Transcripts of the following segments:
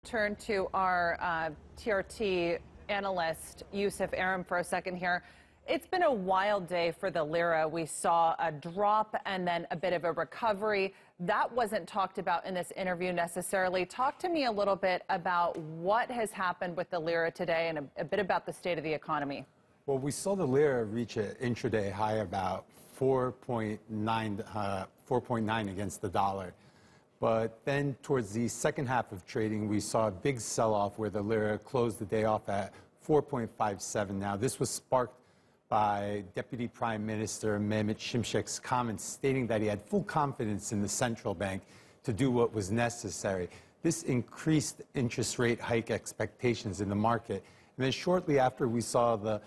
turn to our TRT analyst, Yusuf Erim, for a second here. It's been a wild day for the Lira. We saw a drop and then a bit of a recovery. That wasn't talked about in this interview necessarily. Talk to me a little bit about what has happened with the Lira today and a bit about the state of the economy. Well, we saw the Lira reach an intraday high about 4.9 against the dollar. But then towards the second half of trading, we saw a big sell-off where the Lira closed the day off at 4.57. Now, this was sparked by Deputy Prime Minister Mehmet Şimşek's comments stating that he had full confidence in the central bank to do what was necessary. This increased interest rate hike expectations in the market. And then shortly after, we saw the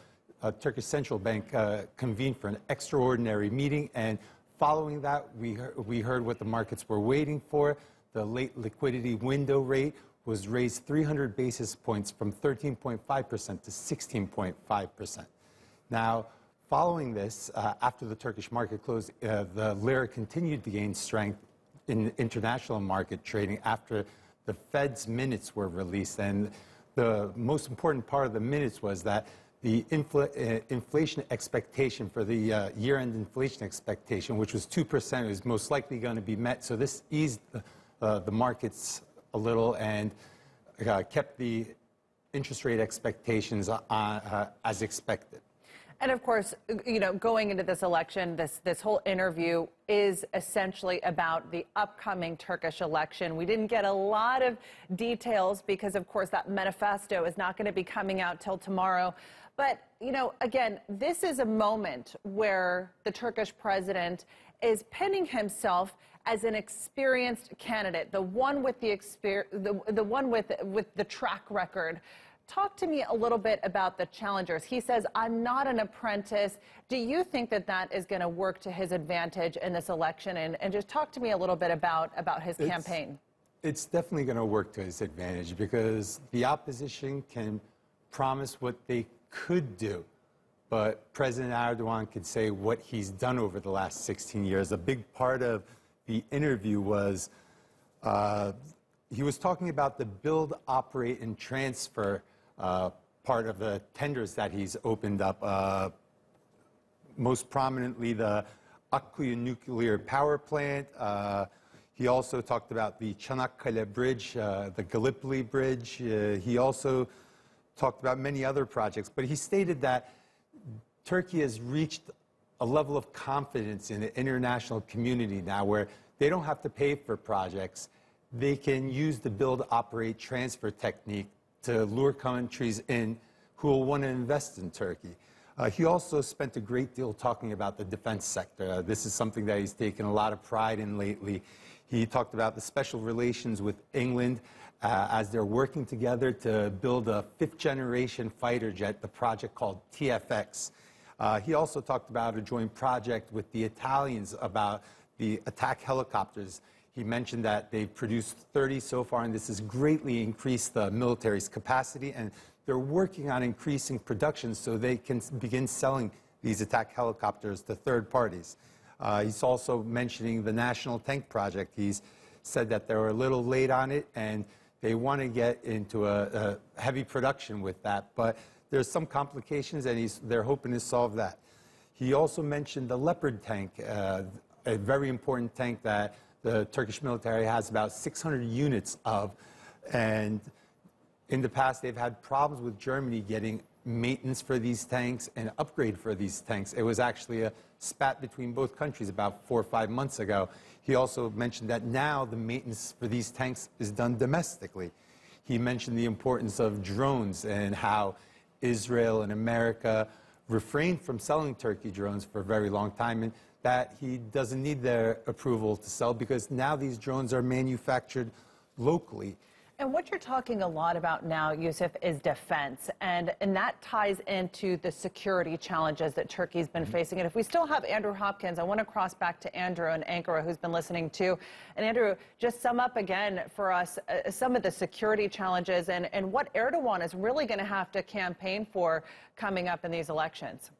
Turkish Central Bank convene for an extraordinary meeting, and following that, we heard what the markets were waiting for. The late liquidity window rate was raised 300 basis points from 13.5% to 16.5%. Now, following this, after the Turkish market closed, the Lira continued to gain strength in international market trading after the Fed's minutes were released. And the most important part of the minutes was that the inflation expectation for the year-end inflation expectation, which was 2%, is most likely going to be met. So this eased the markets a little and kept the interest rate expectations as expected. And of course, you know, going into this election, this whole interview is essentially about the upcoming Turkish election. We didn't get a lot of details because, of course, that manifesto is not going to be coming out till tomorrow. But, you know, again, this is a moment where the Turkish president is pinning himself as an experienced candidate, the one with the one with the track record. Talk to me a little bit about the challengers. He says, I'm not an apprentice. Do you think that that is going to work to his advantage in this election? And just talk to me a little bit about his campaign. It's definitely going to work to his advantage because the opposition can promise what they could do, but President Erdogan could say what he's done over the last 16 years. A big part of the interview was he was talking about the build, operate, and transfer part of the tenders that he's opened up, most prominently the Akkuyu nuclear power plant. He also talked about the Çanakkale Bridge, the Gallipoli Bridge. He also talked about many other projects, but he stated that Turkey has reached a level of confidence in the international community now where they don't have to pay for projects. They can use the build, operate, transfer technique to lure countries in who will want to invest in Turkey. He also spent a great deal talking about the defense sector. This is something that he's taken a lot of pride in lately. He talked about the special relations with England as they're working together to build a fifth-generation fighter jet, the project called TFX. He also talked about a joint project with the Italians about the attack helicopters. He mentioned that they've produced 30 so far, and this has greatly increased the military's capacity, and they're working on increasing production so they can begin selling these attack helicopters to third parties. He's also mentioning the National Tank Project. He's said that they were a little late on it, and they want to get into a heavy production with that, but there's some complications, and they're hoping to solve that. He also mentioned the Leopard tank, a very important tank that the Turkish military has about 600 units of, and in the past they've had problems with Germany getting maintenance for these tanks and upgrade for these tanks. It was actually a spat between both countries about 4 or 5 months ago. He also mentioned that now the maintenance for these tanks is done domestically. He mentioned the importance of drones and how Israel and America refrained from selling Turkey drones for a very long time, and that he doesn't need their approval to sell because now these drones are manufactured locally. And what you're talking a lot about now, Yusuf, is defense. And that ties into the security challenges that Turkey's been facing. And if we still have Andrew Hopkins, I want to cross back to Andrew in Ankara, who's been listening too. And Andrew, just sum up again for us some of the security challenges and what Erdogan is really going to have to campaign for coming up in these elections.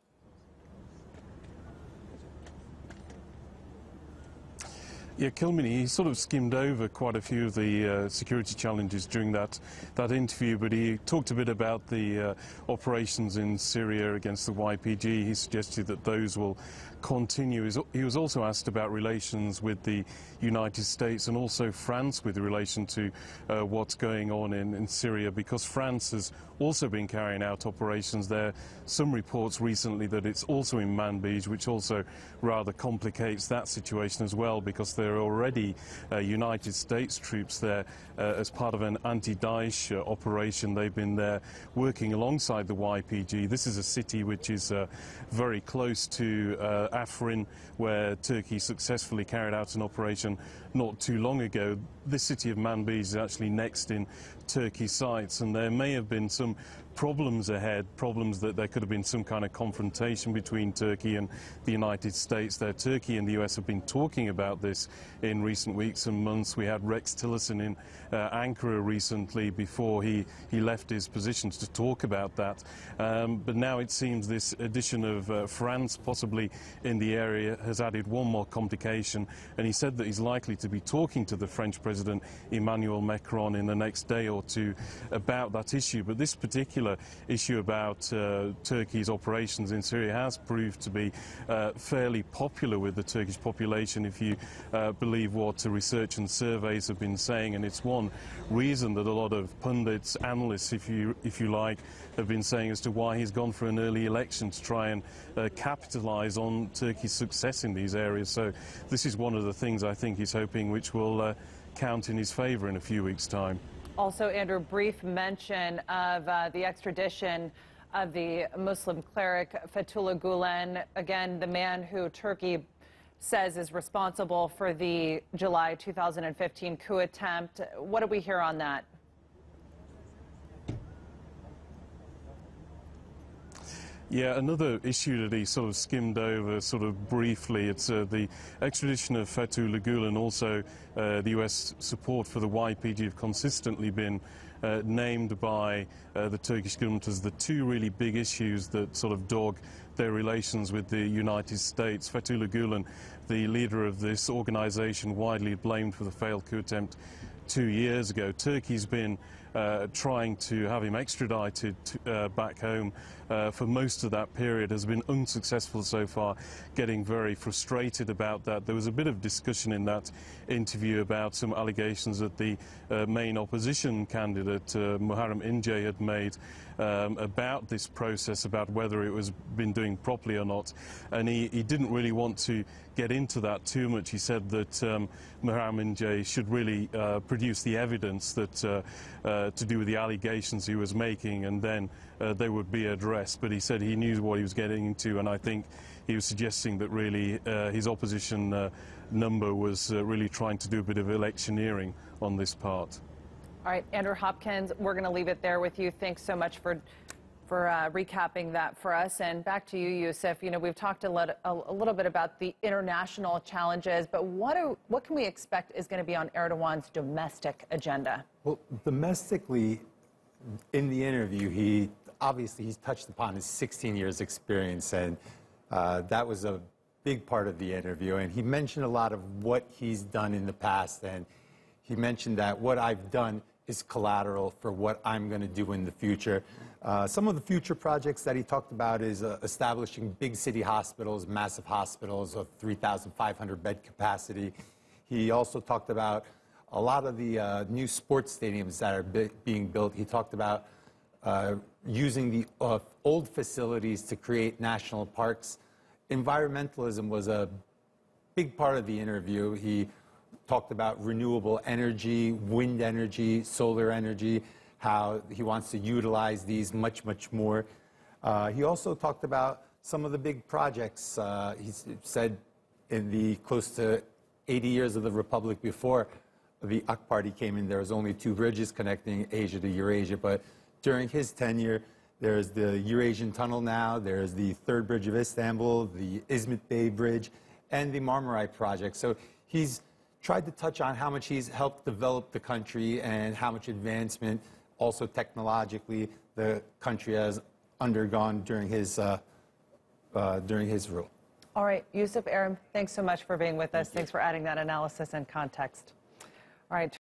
Yeah, Kilmeny, he sort of skimmed over quite a few of the security challenges during that interview, but he talked a bit about the operations in Syria against the YPG. He suggested that those will continue. He was also asked about relations with the United States and also France with relation to what's going on in Syria, because France has also been carrying out operations there. Some reports recently that it's also in Manbij, which also rather complicates that situation as well, because there are already United States troops there as part of an anti-Daesh operation. They've been there working alongside the YPG. This is a city which is very close to Afrin, where Turkey successfully carried out an operation not too long ago. This city of Manbij is actually next in Turkey's sights, and there may have been some problems ahead, problems that there could have been some kind of confrontation between Turkey and the United States there. Turkey and the US have been talking about this in recent weeks and months. We had Rex Tillerson in Ankara recently before he left his positions to talk about that. But now it seems this addition of France possibly in the area has added one more complication, and he said that he's likely to be talking to the French President Emmanuel Macron in the next day or two about that issue. But this particular issue about Turkey's operations in Syria has proved to be fairly popular with the Turkish population, if you believe what research and surveys have been saying, and it's one reason that a lot of pundits, analysts, if you like, have been saying as to why he's gone for an early election to try and capitalize on Turkey's success in these areas. So this is one of the things I think he's hoping which will count in his favor in a few weeks' time. Also, Andrew, brief mention of the extradition of the Muslim cleric Fethullah Gulen, again, the man who Turkey says is responsible for the July 2015 coup attempt. What do we hear on that? Yeah, another issue that he sort of skimmed over sort of briefly, it's the extradition of Fethullah Gulen. Also, the US support for the YPG have consistently been named by the Turkish government as the two really big issues that sort of dog their relations with the United States. Fethullah Gulen, the leader of this organization, widely blamed for the failed coup attempt 2 years ago. Turkey's been trying to have him extradited back home for most of that period, has been unsuccessful so far, getting very frustrated about that. There was a bit of discussion in that interview about some allegations that the main opposition candidate, Muharrem İnce, had made about this process, about whether it was been doing properly or not, and he didn't really want to get into that too much. He said that Muharrem İnce should really produce the evidence that to do with the allegations he was making, and then they would be addressed. But he said he knew what he was getting into, and I think he was suggesting that really his opposition number was really trying to do a bit of electioneering on this part. All right, Andrew Hopkins, we're going to leave it there with you. Thanks so much for recapping that for us. And back to you, Yusuf. You know, we've talked a little bit about the international challenges, but what can we expect is going to be on Erdogan's domestic agenda? Well, domestically, in the interview, he's touched upon his 16 years experience, and that was a big part of the interview. And he mentioned a lot of what he's done in the past, and he mentioned that what I've done is collateral for what I'm going to do in the future. Some of the future projects that he talked about is establishing big city hospitals, massive hospitals of 3,500 bed capacity. He also talked about a lot of the new sports stadiums that are being built. He talked about using the old facilities to create national parks. Environmentalism was a big part of the interview. He talked about renewable energy, wind energy, solar energy, how he wants to utilize these much, much more. He also talked about some of the big projects. He said in the close to 80 years of the Republic before the AK Party came in, there was only 2 bridges connecting Asia to Eurasia. But during his tenure, there's the Eurasian Tunnel now, there's the 3rd Bridge of Istanbul, the Izmit Bay Bridge, and the Marmaray Project. So he's tried to touch on how much he's helped develop the country and how much advancement, also technologically, the country has undergone during his rule. All right, Yusuf Erim, thanks so much for being with us. Thanks for adding that analysis and context. All right.